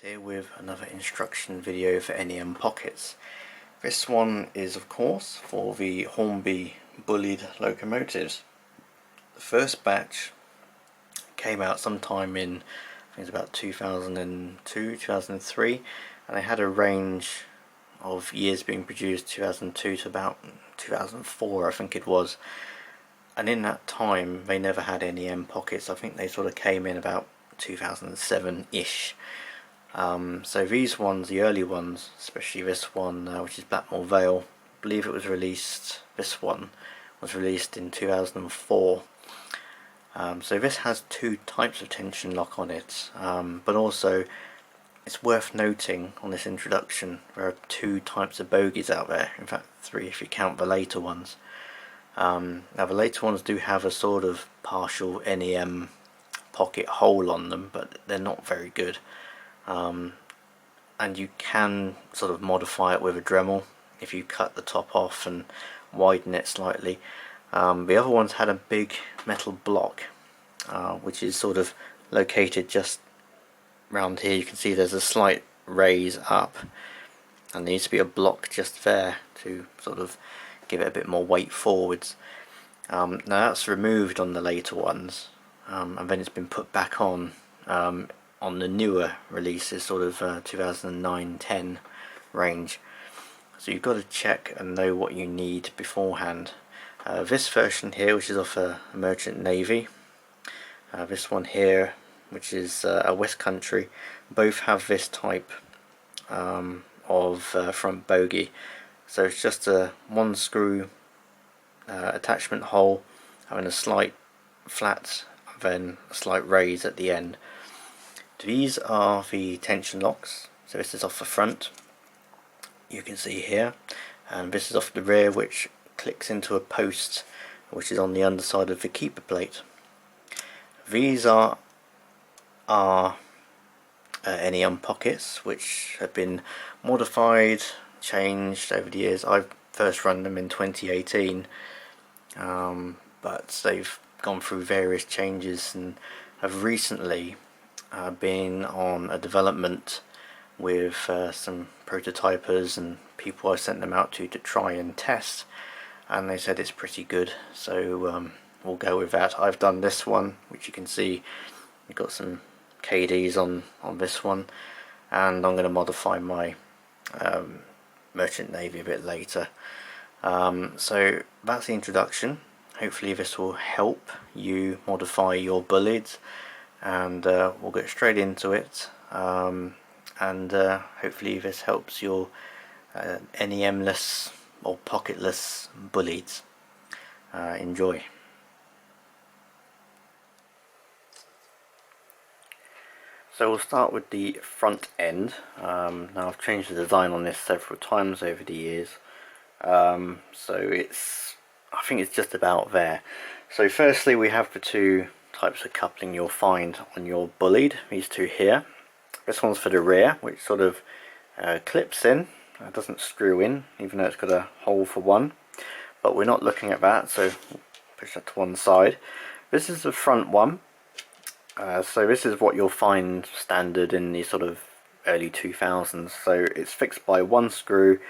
Here with another instruction video for NEM pockets. This one is of course for the Hornby Bulleid locomotives. The first batch came out sometime in, I think it's about 2002, 2003, and they had a range of years being produced, 2002 to about 2004 I think it was, and in that time they never had NEM pockets. I think they sort of came in about 2007-ish. So these ones, the early ones, especially this one, which is Blackmoor Vale, I believe it was released, this one was released in 2004. So this has two types of tension lock on it, but also it's worth noting on this introduction there are two types of bogies out there, in fact three if you count the later ones. Now the later ones do have a sort of partial NEM pocket hole on them, but they're not very good. And you can sort of modify it with a Dremel if you cut the top off and widen it slightly. The other ones had a big metal block which is sort of located just round here. You can see there's a slight raise up, and there needs to be a block just there to sort of give it a bit more weight forwards. Now that's removed on the later ones, and then it's been put back on the newer releases, sort of 2009-10 range. So you've got to check and know what you need beforehand. This version here, which is off a Merchant Navy, this one here, which is a West Country, both have this type of front bogie. So it's just a one screw attachment hole having a slight flat, then a slight raise at the end. These are the tension locks. So this is off the front, you can see here, and this is off the rear, which clicks into a post which is on the underside of the keeper plate. These are NEM pockets which have been modified, changed over the years. I first run them in 2018, but they've gone through various changes and have recently been on a development with some prototypers and people I sent them out to try and test, and they said it's pretty good, so we'll go with that. I've done this one, which you can see you've got some KDs on this one, and I'm going to modify my Merchant Navy a bit later. So that's the introduction. Hopefully this will help you modify your Bulleids, and we'll get straight into it, and hopefully this helps your NEM-less or pocketless Bulleids. Enjoy. So we'll start with the front end. Now I've changed the design on this several times over the years, so I think it's just about there. So firstly we have the two types of coupling you'll find on your Bulleid, these two here. This one's for the rear, which sort of clips in, doesn't screw in, even though it's got a hole for one, but we're not looking at that, so we'll push that to one side. This is the front one. So this is what you'll find standard in the sort of early 2000s. So it's fixed by one screw,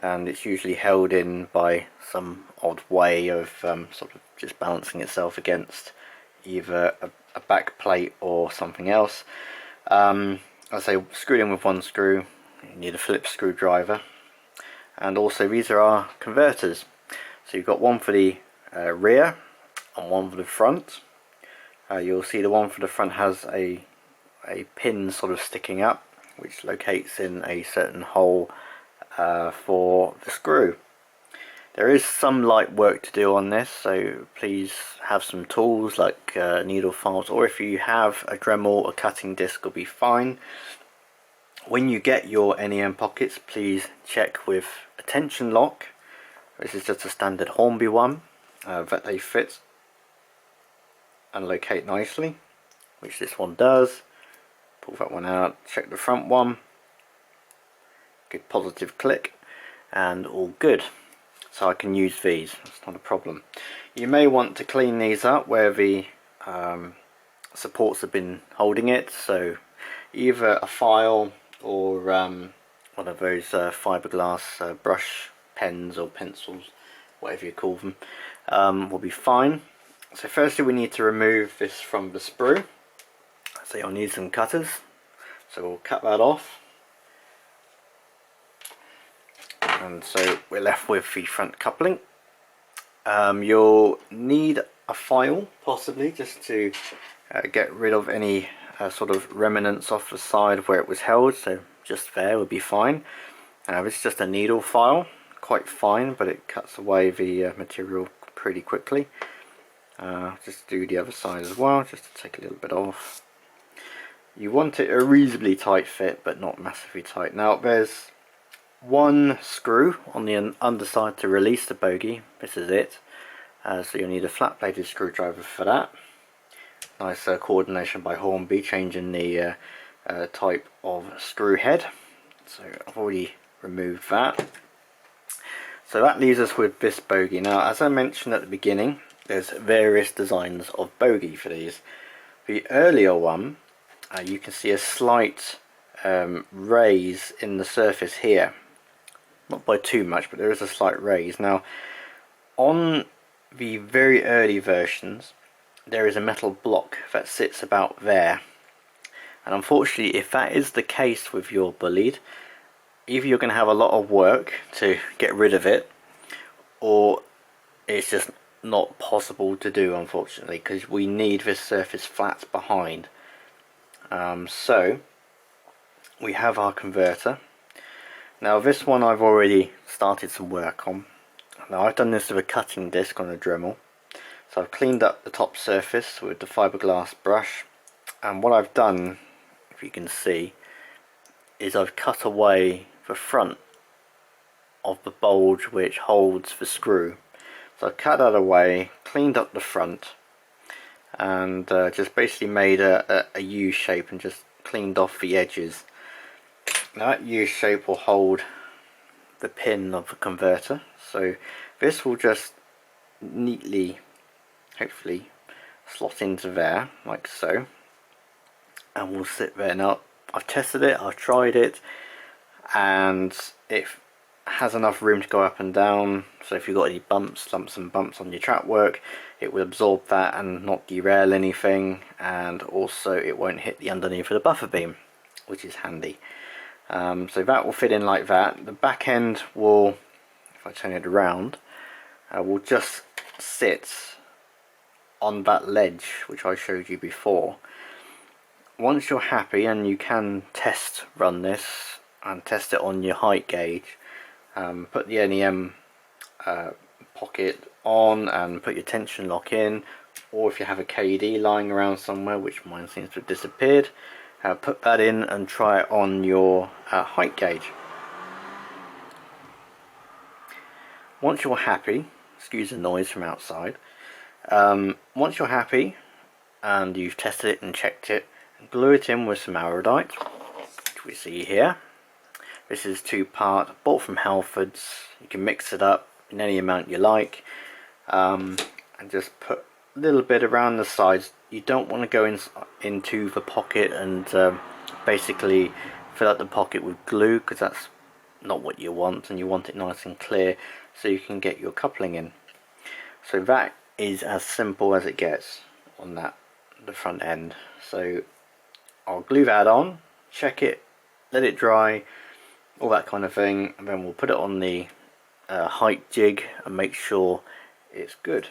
and it's usually held in by some odd way of sort of just balancing itself against either a back plate or something else. I say screwed in with one screw. You need a Phillips screwdriver, and also these are our converters. So you've got one for the rear and one for the front. You'll see the one for the front has a pin sort of sticking up, which locates in a certain hole for the screw. There is some light work to do on this, so please have some tools like needle files, or if you have a Dremel, a cutting disc will be fine. When you get your NEM pockets, please check with a tension lock. This is just a standard Hornby one, that they fit and locate nicely, which this one does. Pull that one out, check the front one, good positive click, and all good. So I can use these, it's not a problem. You may want to clean these up where the supports have been holding it, so either a file or one of those fiberglass brush pens or pencils, whatever you call them, will be fine. So firstly we need to remove this from the sprue, so you'll need some cutters, so we'll cut that off. And so we're left with the front coupling. You'll need a file possibly just to get rid of any sort of remnants off the side where it was held, so just there would be fine. This is just a needle file, quite fine, but it cuts away the material pretty quickly. Just do the other side as well, just to take a little bit off. You want it a reasonably tight fit, but not massively tight. Now there's one screw on the underside to release the bogie. This is it. So you'll need a flat bladed screwdriver for that. Nice coordination by Hornby, changing the type of screw head. So I've already removed that. So that leaves us with this bogie. Now, as I mentioned at the beginning, there's various designs of bogie for these. The earlier one, you can see a slight raise in the surface here. Not by too much, but there is a slight raise. Now, on the very early versions, there is a metal block that sits about there. And unfortunately, if that is the case with your Bulleid, either you're going to have a lot of work to get rid of it, or it's just not possible to do, unfortunately, because we need this surface flat behind. So we have our converter. Now this one I've already started some work on. Now I've done this with a cutting disc on a Dremel. So I've cleaned up the top surface with the fiberglass brush, and what I've done, if you can see, is I've cut away the front of the bulge which holds the screw. So I've cut that away, cleaned up the front, and just basically made a U shape and just cleaned off the edges. Now that U shape will hold the pin of the converter, so this will just neatly, hopefully, slot into there like so, and will sit there. Now I've tested it, I've tried it, and it has enough room to go up and down, so if you've got any bumps, lumps and bumps on your track work, it will absorb that and not derail anything, and also it won't hit the underneath of the buffer beam, which is handy. So that will fit in like that. The back end will, if I turn it around, will just sit on that ledge which I showed you before. Once you're happy, and you can test run this and test it on your height gauge, put the NEM pocket on and put your tension lock in, or if you have a KD lying around somewhere, which mine seems to have disappeared, put that in and try it on your height gauge. Once you're happy, excuse the noise from outside, once you're happy and you've tested it and checked it, glue it in with some Aerodite, which we see here. This is 2-part, bought from Halfords. You can mix it up in any amount you like, and just put a little bit around the sides. You don't want to go into the pocket and basically fill up the pocket with glue, because that's not what you want, and you want it nice and clear so you can get your coupling in. So that is as simple as it gets on the front end. So I'll glue that on, check it, let it dry, all that kind of thing, and then we'll put it on the height jig and make sure it's good.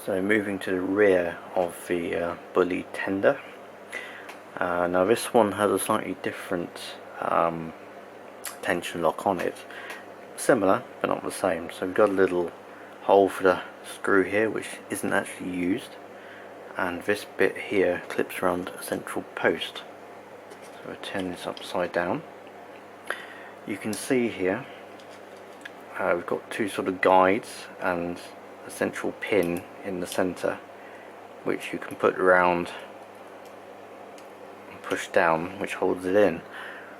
So moving to the rear of the Bulleid tender. Now this one has a slightly different tension lock on it. Similar, but not the same. So we've got a little hole for the screw here, which isn't actually used. And this bit here clips around a central post. So I turn this upside down. You can see here we've got two sort of guides and a central pin in the centre, which you can put around and push down, which holds it in,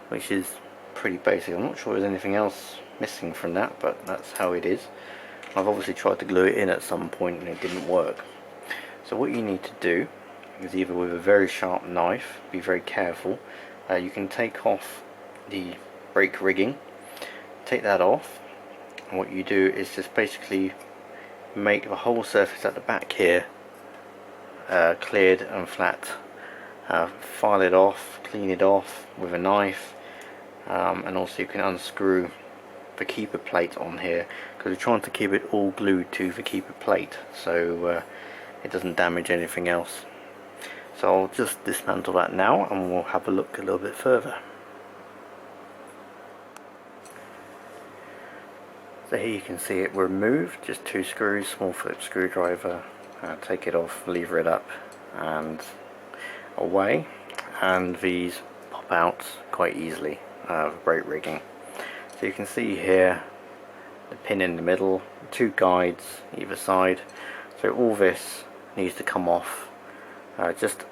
which is pretty basic. I'm not sure there's anything else missing from that, but that's how it is. I've obviously tried to glue it in at some point and it didn't work. So what you need to do is either with a very sharp knife, be very careful, you can take off the brake rigging, take that off, and what you do is just basically make the whole surface at the back here cleared and flat. File it off, clean it off with a knife, and also you can unscrew the keeper plate on here, because we're trying to keep it all glued to the keeper plate so it doesn't damage anything else. So I'll just dismantle that now and we'll have a look a little bit further. So here you can see it removed, just two screws, small flip screwdriver, take it off, lever it up and away, and these pop out quite easily with brake rigging. So you can see here the pin in the middle, two guides either side, so all this needs to come off. Just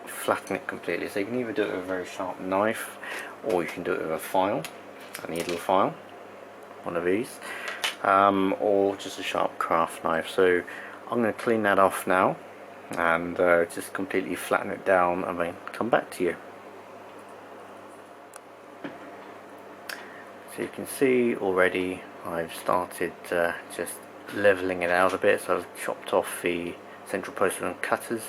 flatten it completely, so you can either do it with a very sharp knife or you can do it with a file, a needle file, one of these, or just a sharp craft knife. So I'm going to clean that off now and just completely flatten it down and then come back to you. So you can see already I've started just levelling it out a bit, so I've chopped off the central post and cutters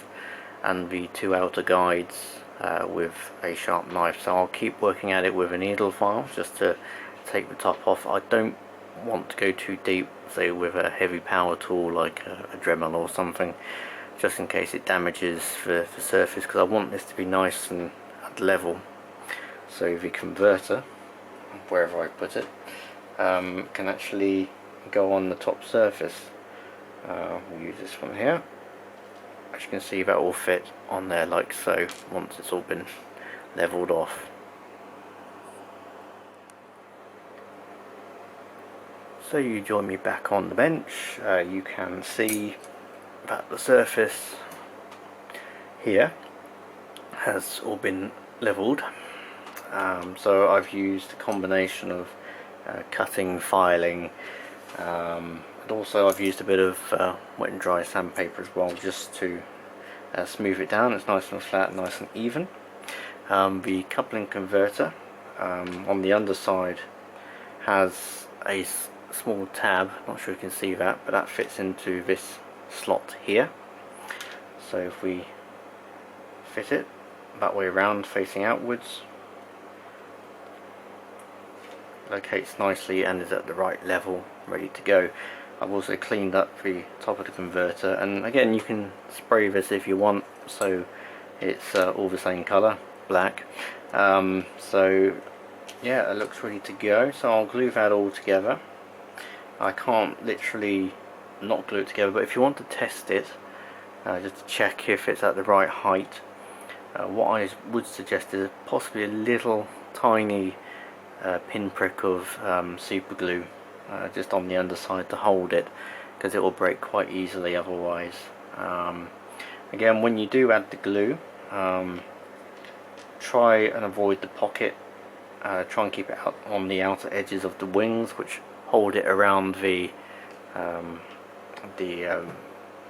and the two outer guides with a sharp knife. So I'll keep working at it with a needle file just to take the top off. I don't want to go too deep, say with a heavy power tool like a Dremel or something, just in case it damages the surface, because I want this to be nice and at level. So the converter, wherever I put it, can actually go on the top surface. We'll use this one here. As you can see, that will fit on there like so once it's all been levelled off. So you join me back on the bench. You can see that the surface here has all been levelled. So I've used a combination of cutting, filing, and also I've used a bit of wet and dry sandpaper as well, just to smooth it down. It's nice and flat, nice and even. The coupling converter on the underside has a small tab, not sure you can see that, but that fits into this slot here. So if we fit it that way around, facing outwards, locates nicely and is at the right level, ready to go. I've also cleaned up the top of the converter, and again you can spray this if you want, so it's all the same colour, black. So yeah, it looks ready to go. So I'll glue that all together. I can't literally not glue it together, but if you want to test it, just to check if it's at the right height, what I would suggest is possibly a little tiny pinprick of super glue just on the underside to hold it, because it will break quite easily otherwise. Again, when you do add the glue, try and avoid the pocket. Try and keep it out on the outer edges of the wings, which hold it around the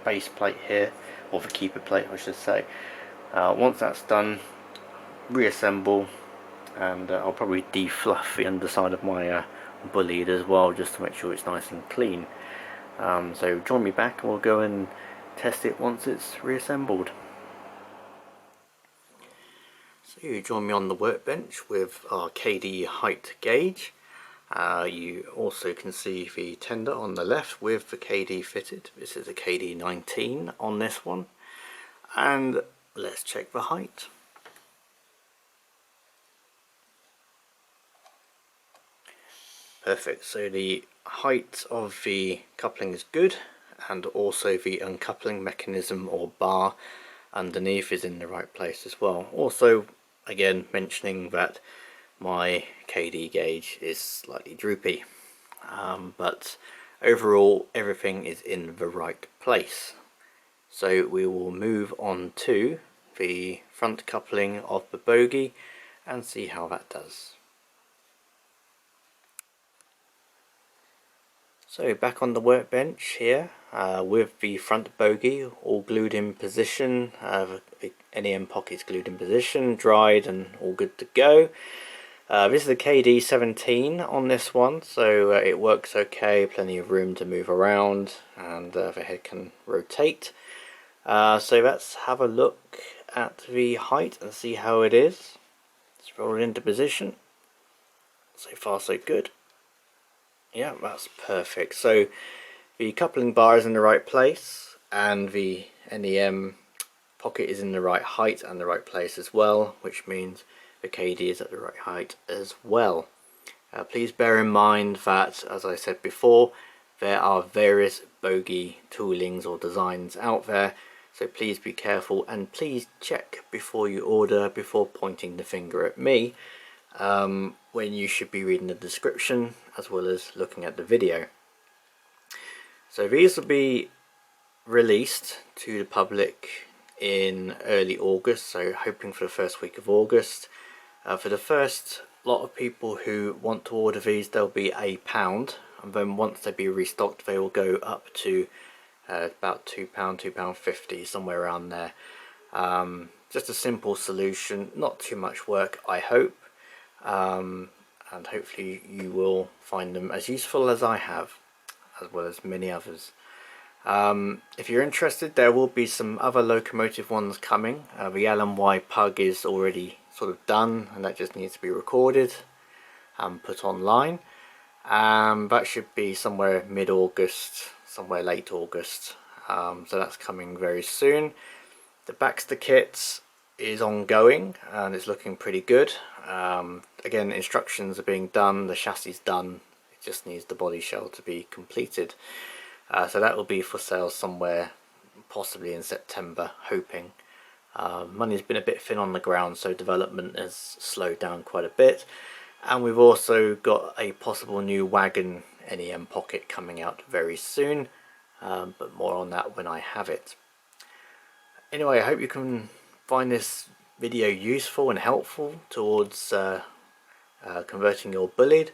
base plate here, or the keeper plate I should say. Once that's done, reassemble, and I'll probably defluff the underside of my Bulleid as well, just to make sure it's nice and clean. So join me back and we'll go and test it once it's reassembled. So you join me on the workbench with our KD height gauge. You also can see the tender on the left with the KD fitted. This is a KD 19 on this one, and let's check the height. Perfect, so the height of the coupling is good, and also the uncoupling mechanism or bar underneath is in the right place as well. Also, again, mentioning that my KD gauge is slightly droopy, but overall everything is in the right place. So we will move on to the front coupling of the bogie and see how that does. So back on the workbench here with the front bogie all glued in position, the NEM pockets glued in position, dried and all good to go. This is a KD17 on this one, so it works okay, plenty of room to move around, and the head can rotate. So let's have a look at the height and see how it is. Let's roll it into position. So far so good. Yeah, that's perfect. So the coupling bar is in the right place, and the NEM pocket is in the right height and the right place as well, which means the KD is at the right height as well. Please bear in mind that, as I said before, there are various bogie toolings or designs out there, so please be careful and please check before you order, before pointing the finger at me, when you should be reading the description as well as looking at the video. So these will be released to the public in early August, so hoping for the first week of August. For the first lot of people who want to order these, they'll be £1, and then once they be restocked they will go up to about £2, £2.50, somewhere around there. Just a simple solution, not too much work, I hope, and hopefully you will find them as useful as I have, as well as many others. If you're interested, there will be some other locomotive ones coming. The LMY Pug is already sort of done, and that just needs to be recorded and put online. That should be somewhere mid-August, somewhere late August, so that's coming very soon. The Baxter kit is ongoing and it's looking pretty good. Again, instructions are being done, the chassis is done, it just needs the body shell to be completed. So that will be for sale somewhere possibly in September, hoping. Money's been a bit thin on the ground, so development has slowed down quite a bit. And we've also got a possible new wagon NEM pocket coming out very soon, but more on that when I have it. Anyway, I hope you can find this video useful and helpful towards converting your Bulleid.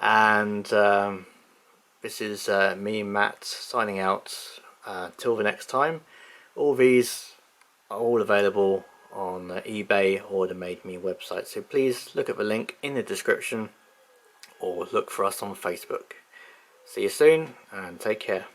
And this is me, Matt, signing out. Till the next time. All these are all available on eBay or the Made Me website, so please look at the link in the description or look for us on Facebook. See you soon and take care.